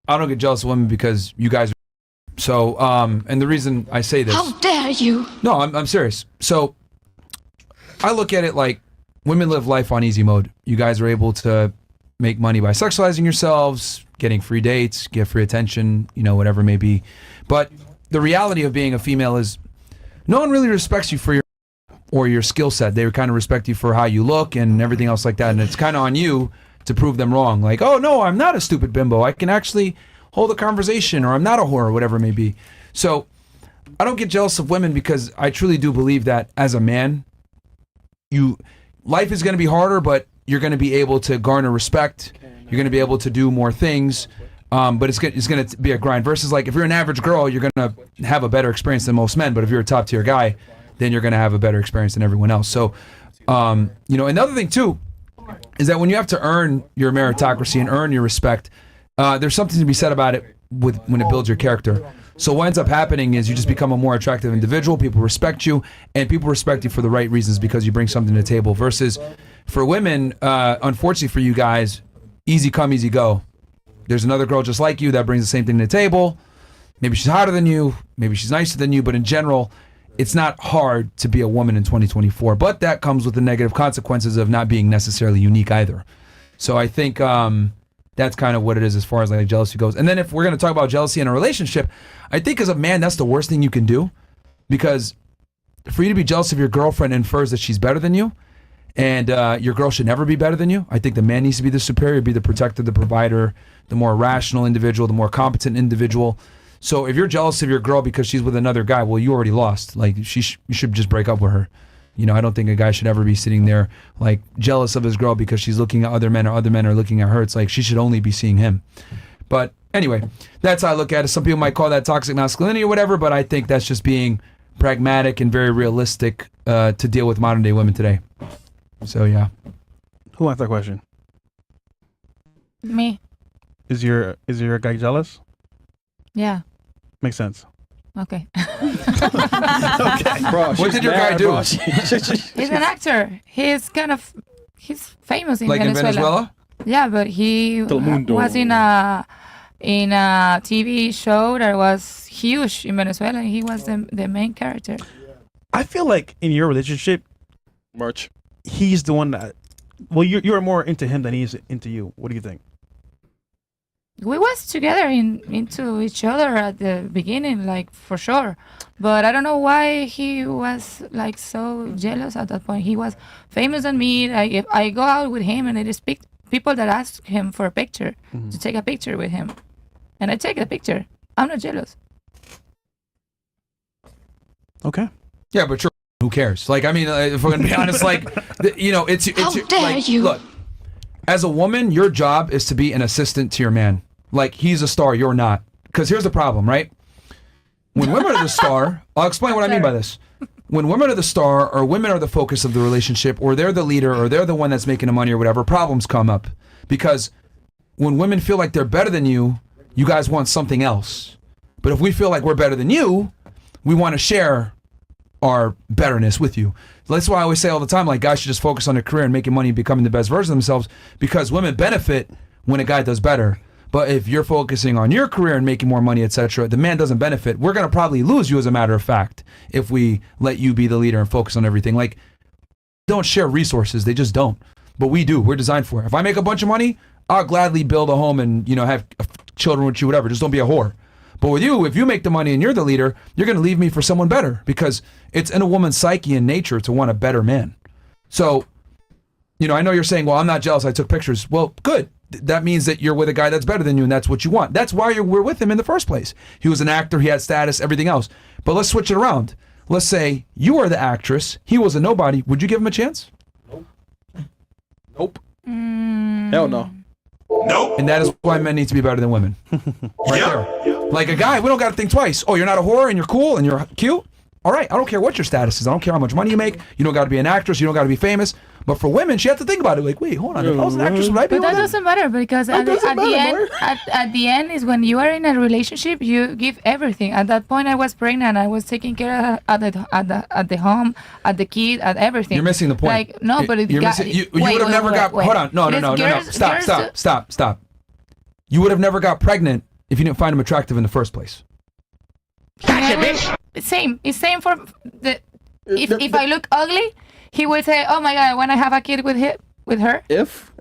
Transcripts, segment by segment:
I don't get jealous of women because you guys are so and the reason I say this. How dare you? No, I'm serious. So I look at it like women live life on easy mode. You guys are able to make money by sexualizing yourselves, getting free dates, get free attention, whatever it may be. But the reality of being a female is no one really respects you for your skill set. They kind of respect you for how you look and everything else like that. And it's kind of on you to prove them wrong. Like, oh no, I'm not a stupid bimbo. I can actually hold a conversation, or I'm not a whore, or whatever it may be. So I don't get jealous of women because I truly do believe that as a man, life is going to be harder, but you're going to be able to garner respect. You're going to be able to do more things, but it's going to be a grind. Versus like if you're an average girl, you're going to have a better experience than most men. But if you're a top tier guy, then you're going to have a better experience than everyone else. So, another thing too is that when you have to earn your meritocracy and earn your respect, there's something to be said about it when it builds your character. So what ends up happening is you just become a more attractive individual. People respect you, and people respect you for the right reasons because you bring something to the table. Versus for women, unfortunately for you guys, easy come, easy go. There's another girl just like you that brings the same thing to the table. Maybe she's hotter than you, maybe she's nicer than you, but in general, it's not hard to be a woman in 2024. But that comes with the negative consequences of not being necessarily unique either. So I think that's kind of what it is as far as like jealousy goes. And then if we're going to talk about jealousy in a relationship, I think as a man, that's the worst thing you can do, because for you to be jealous of your girlfriend infers that she's better than you, and your girl should never be better than you. I think the man needs to be the superior, be the protector, the provider, the more rational individual, the more competent individual. So if you're jealous of your girl because she's with another guy, well, you already lost. Like you should just break up with her. I don't think a guy should ever be sitting there like jealous of his girl because she's looking at other men or other men are looking at her. It's like she should only be seeing him. But anyway, that's how I look at it. Some people might call that toxic masculinity or whatever, but I think that's just being pragmatic and very realistic to deal with modern day women today. So yeah. Who wants that question? Me. Is your guy jealous? Yeah. Makes sense. Okay. Okay. Bro, What did your guy do? He's an actor. He's famous in Like Venezuela. in Venezuela? Yeah, but he Telemundo. was in a TV show that was huge in Venezuela. He was the main character. I feel like in your relationship, Merch. he's the one that. Well, you're more into him than he's into you. What do you think? We was together into each other at the beginning, like for sure. But I don't know why he was like so jealous at that point. He was famous than me. If I go out with him and it is people that ask him for a picture, to take a picture with him. And I take the picture. I'm not jealous. Okay. Yeah, but who cares? Like, I mean, if we're gonna be honest, like, it's How dare like, you? Look, as a woman, your job is to be an assistant to your man. Like, he's a star, you're not. Because here's the problem, right? When women are the star, I'll explain what I mean by this. When women are the star, or women are the focus of the relationship, or they're the leader, or they're the one that's making the money or whatever, problems come up. Because when women feel like they're better than you, you guys want something else. But if we feel like we're better than you, we want to share our betterness with you. That's why I always say all the time, like, guys should just focus on their career and making money and becoming the best version of themselves, because women benefit when a guy does better. But if you're focusing on your career and making more money, etc., the man doesn't benefit. We're going to probably lose you, as a matter of fact, if we let you be the leader and focus on everything. Like, don't share resources. They just don't. But we do. We're designed for it. If I make a bunch of money, I'll gladly build a home and, have children with you, whatever. Just don't be a whore. But with you, if you make the money and you're the leader, you're going to leave me for someone better, because it's in a woman's psyche and nature to want a better man. So, I know you're saying, well, I'm not jealous, I took pictures. Well, good. That means that you're with a guy that's better than you, and that's what you want. That's why we're with him in the first place. He was an actor, he had status, everything else. But let's switch it around. Let's say you are the actress, he was a nobody. Would you give him a chance? Nope. Hell no. Nope. And that is why men need to be better than women. Right there. Like a guy, we don't got to think twice. Oh, you're not a whore and you're cool and you're cute? All right, I don't care what your status is. I don't care how much money you make. You don't got to be an actress. You don't got to be famous. But for women, she had to think about it. Like, wait, hold on. If I was an actress, would I be But that with her? doesn't matter, because at the end is when you are in a relationship, you give everything. At that point, I was pregnant. I was taking care of at the home, at the kid, at everything. You're missing the point. Like, no, but You're missing, you would have never got. Hold on. No. Stop. Stop. You would have never got pregnant if you didn't find him attractive in the first place? Gotcha, bitch. Same. It's same for the. If I look ugly, he would say, "Oh my God, I want to have a kid with her."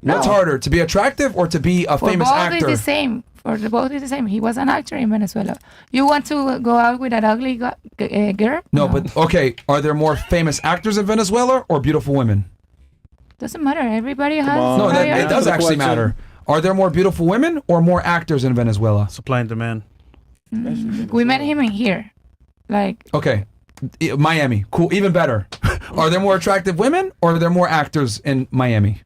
What's harder, to be attractive or to be a famous both actor? is the same. For the both is the same. He was an actor in Venezuela. You want to go out with an ugly girl? No, but okay. Are there more famous actors in Venezuela or beautiful women? Doesn't matter. Everybody has. No, it does actually matter. Are there more beautiful women or more actors in Venezuela? Supply and demand. We met him in here, like. Okay, Miami, cool, even better. Are there more attractive women or are there more actors in Miami?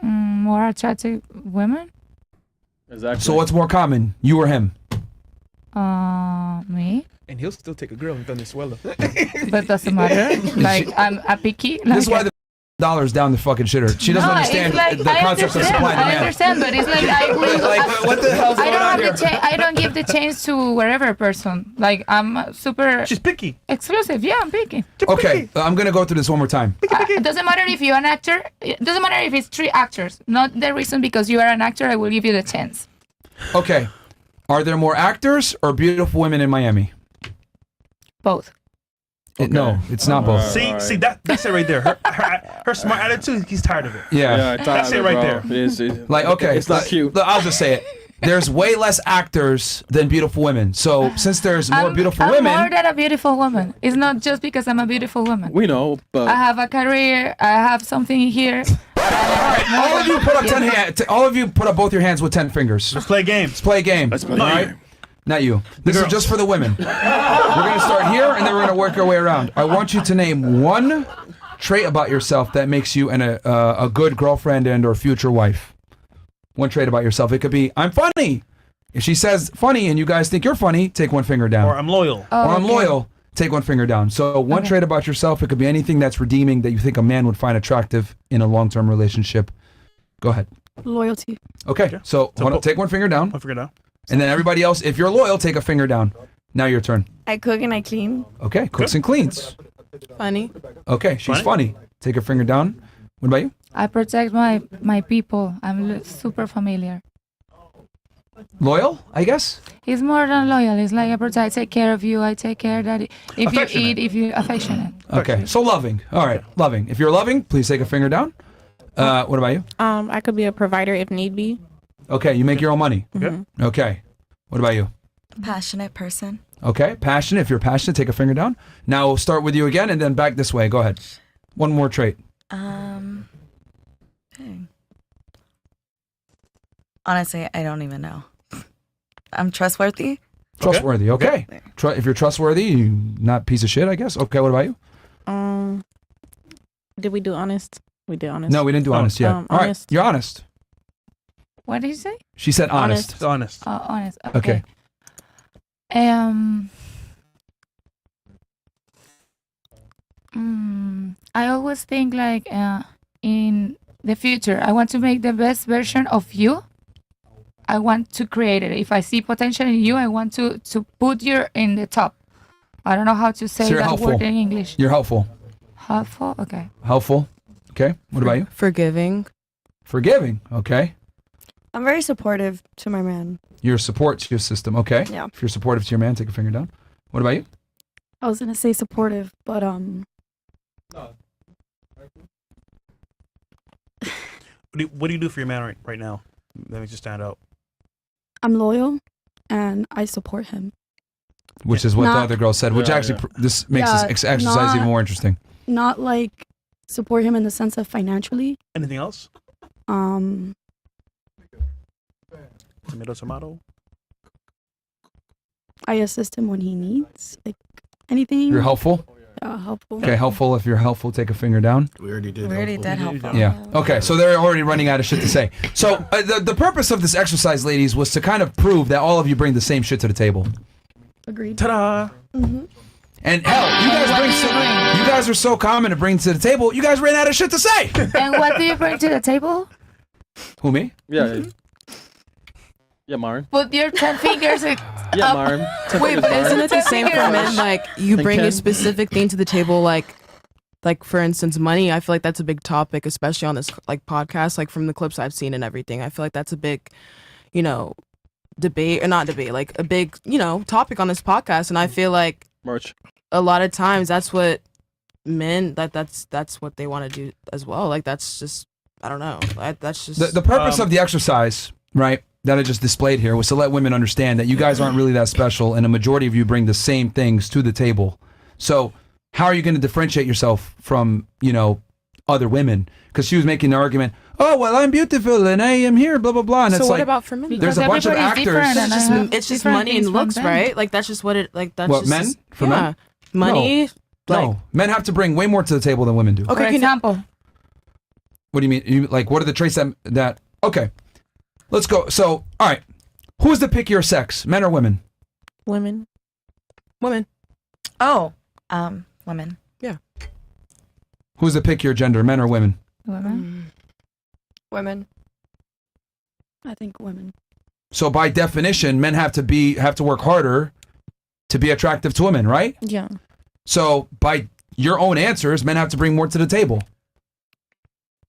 More attractive women. Exactly. So what's more common, you or him? Me. And he'll still take a girl in Venezuela. But doesn't matter. Like I'm a picky. Like, This is why the $'s down the fucking shitter. She doesn't understand like, the concept of supply and I demand. understand, but it's like What the hell's I going don't on have here? I don't give the chance to wherever person. Like I'm super She's picky. exclusive. Yeah, I'm picky. Okay, I'm gonna go through this one more time. It doesn't matter if you're an actor. It doesn't matter if it's 3 actors. Not the reason because you are an actor. I will give you the chance. Okay, are there more actors or beautiful women in Miami? Both. No, it's not both. See that's it right there. Her smart attitude. He's tired of it. Yeah. That's it right there. Like, okay, It's not cute. I'll just say it. There's way less actors than beautiful women. So since there's more beautiful I'm women, more than a beautiful woman. It's not just because I'm a beautiful woman. We know, but I have a career. I have something here. all of you put up 10 hands. All of you put up both your hands with 10 fingers. Let's play games. Let's play a game. Let's play all a right? game. Not you. This is just for the women. We're gonna start here, and then we're gonna work our way around. I want you to name one trait about yourself that makes you a good girlfriend and or future wife. One trait about yourself. It could be, I'm funny. If she says funny and you guys think you're funny, take one finger down. Or I'm loyal. Oh, Or I'm okay. loyal, take one finger down. So one trait about yourself, it could be anything that's redeeming that you think a man would find attractive in a long-term relationship. Go ahead. Loyalty. Okay, so hold on, take one finger down. I'll figure it out. And then everybody else, if you're loyal, take a finger down. Now your turn. I cook and I clean. Okay, cooks and cleans. Funny. Okay, she's funny. Take a finger down. What about you? I protect my people. I'm super familiar. Loyal, I guess? It's more than loyal. It's like I take care of you. I take care that if you Affectionate. eat, if you're affectionate. Okay, so loving. All right, loving. If you're loving, please take a finger down. What about you? I could be a provider if need be. Okay, you make your own money. Okay. Okay. What about you? Passionate person. Okay, passionate. If you're passionate, take a finger down. Now we'll start with you again and then back this way. Go ahead. One more trait. Dang. Honestly, I don't even know. I'm trustworthy. Trustworthy. Okay. If you're trustworthy, you not piece of shit, I guess. Okay, what about you? Did we do honest? We did honest. No, we didn't do honest yet. All right, honest. you're honest. What did you say? She said honest. It's honest. Honest. Okay. I always think like in the future, I want to make the best version of you. I want to create it. If I see potential in you, I want to put you in the top. I don't know how to say So you're that helpful. word in English. You're helpful. Helpful? Okay. Helpful. Okay. What about you? Forgiving. Forgiving. Okay. I'm very supportive to my man. Your support to your system. Okay. Yeah. If you're supportive to your man, take a finger down. What about you? I was gonna say supportive, but What do you do for your man right now? That makes you stand out. I'm loyal and I support him. Which is what the Not- other girl said, which Yeah, actually this makes Yeah, this exercise not- even more interesting. Not like support him in the sense of financially. Anything else? Tomato. I assist him when he needs like anything. You're helpful. Helpful. Okay, helpful. If you're helpful, take a finger down. We already did. We already did helpful. Yeah. Okay, so they're already running out of shit to say. So the purpose of this exercise, ladies, was to kind of prove that all of you bring the same shit to the table. Agreed. Ta-da! And hell, you guys are so common to bring to the table. You guys ran out of shit to say. And what do you bring to the table? Who, me? Yeah. Yeah, Myron. Put your 10 fingers in. Yeah, Myron. Wait, but Isn't it the same for men? Like you And bring Ken? a specific thing to the table, like for instance, money. I feel like that's a big topic, especially on this like podcast. Like from the clips I've seen and everything, I feel like that's a big, debate, or not debate, like a big, topic on this podcast. And I feel like Merch. a lot of times that's what men, that's what they want to do as well. Like, that's just, I don't know. That's just The purpose of the exercise, right, that I just displayed here was to let women understand that you guys aren't really that special, and a majority of you bring the same things to the table. So how are you going to differentiate yourself from, other women? Because she was making the argument, oh, well, I'm beautiful and I am here, blah, blah, blah. And so it's what like, about for men? there's a bunch of everybody's actors. different, and I have It's just different money things and from looks, them. right? Like, that's just what it, like, that's What, just, men? For yeah. men? Money. No, men have to bring way more to the table than women do. Okay, For example, What do you mean? What are the traits that okay, let's go. So, all right, who's the pickier sex, men or women? Women. Oh, women. Who's the pickier gender, men or women? women. Women. I think women. So by definition, men have to work harder to be attractive to women, right? Yeah. So by your own answers, men have to bring more to the table.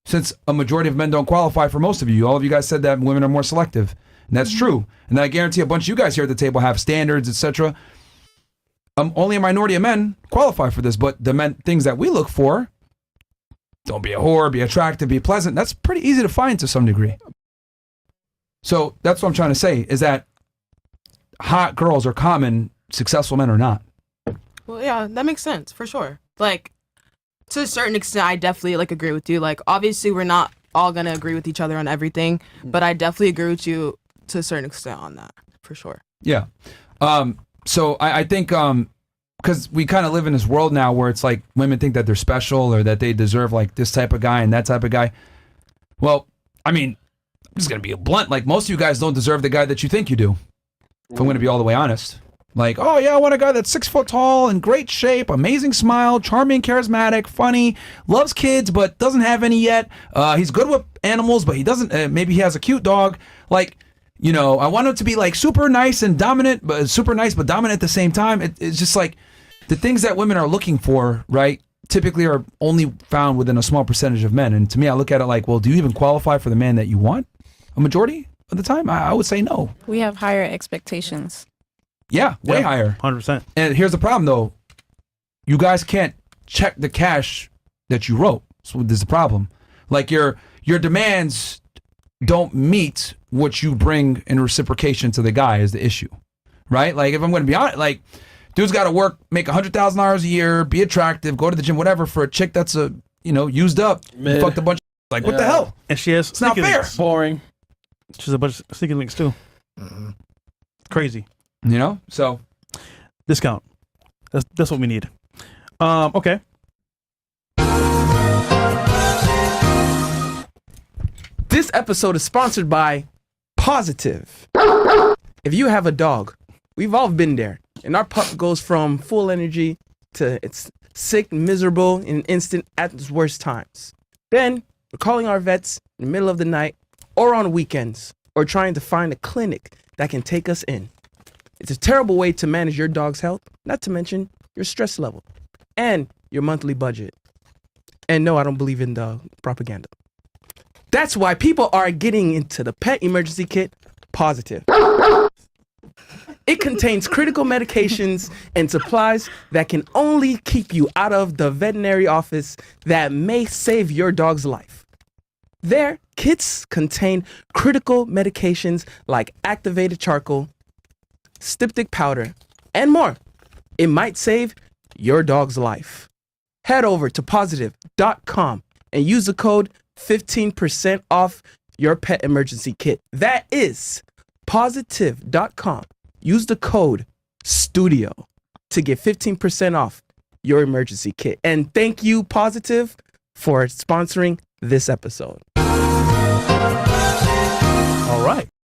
Since a majority of men don't qualify for most of you, all of you guys said that women are more selective, and that's true. And I guarantee a bunch of you guys here at the table have standards, etc. Only a minority of men qualify for this, but the things that we look for, don't be a whore, be attractive, be pleasant, that's pretty easy to find to some degree. So that's what I'm trying to say, is that hot girls are common, successful men are not. Well, yeah, that makes sense for sure. Like, to a certain extent, I definitely agree with you. Like, obviously, we're not all gonna agree with each other on everything, but I definitely agree with you to a certain extent on that for sure. Yeah. So I think because we kind of live in this world now where it's like women think that they're special or that they deserve like this type of guy and that type of guy. Well, I mean, I'm just gonna be blunt. Like, most of you guys don't deserve the guy that you think you do. If I'm gonna be all the way honest. Like, oh yeah, I want a guy that's 6 foot tall, in great shape, amazing smile, charming, charismatic, funny, loves kids but doesn't have any yet. He's good with animals, but he doesn't. Maybe he has a cute dog. Like, I want him to be like super nice and dominant, but super nice but dominant at the same time. It's just like the things that women are looking for, right? Typically are only found within a small percentage of men. And to me, I look at it like, well, do you even qualify for the man that you want? A majority of the time, I would say no. We have higher expectations. Yeah, way higher. 100%. And here's the problem, though. You guys can't check the cash that you wrote. So there's a problem. Like, your demands don't meet what you bring in reciprocation to the guy is the issue, right? Like, if I'm going to be honest, like, dude's got to work, make $100,000 a year, be attractive, go to the gym, whatever, for a chick that's used up, Mid. fucked a bunch. What the hell? And she has It's not sneaky fair. links. Boring. She's a bunch of sneaky links too. Crazy. So Discount. That's what we need. Okay. This episode is sponsored by Positive. If you have a dog, we've all been there, and our pup goes from full energy to it's sick, miserable in an instant at its worst times. Then we're calling our vets in the middle of the night or on weekends, or trying to find a clinic that can take us in. It's a terrible way to manage your dog's health, not to mention your stress level and your monthly budget. And no, I don't believe in the propaganda. That's why people are getting into the pet emergency kit, Positive. It contains critical medications and supplies that can only keep you out of the veterinary office that may save your dog's life. Their kits contain critical medications like activated charcoal, styptic powder, and more. It might save your dog's life. Head over to positive.com and use the code 15% off your pet emergency kit. That is positive.com. Use the code STUDIO to get 15% off your emergency kit. And thank you, Positive, for sponsoring this episode. All right.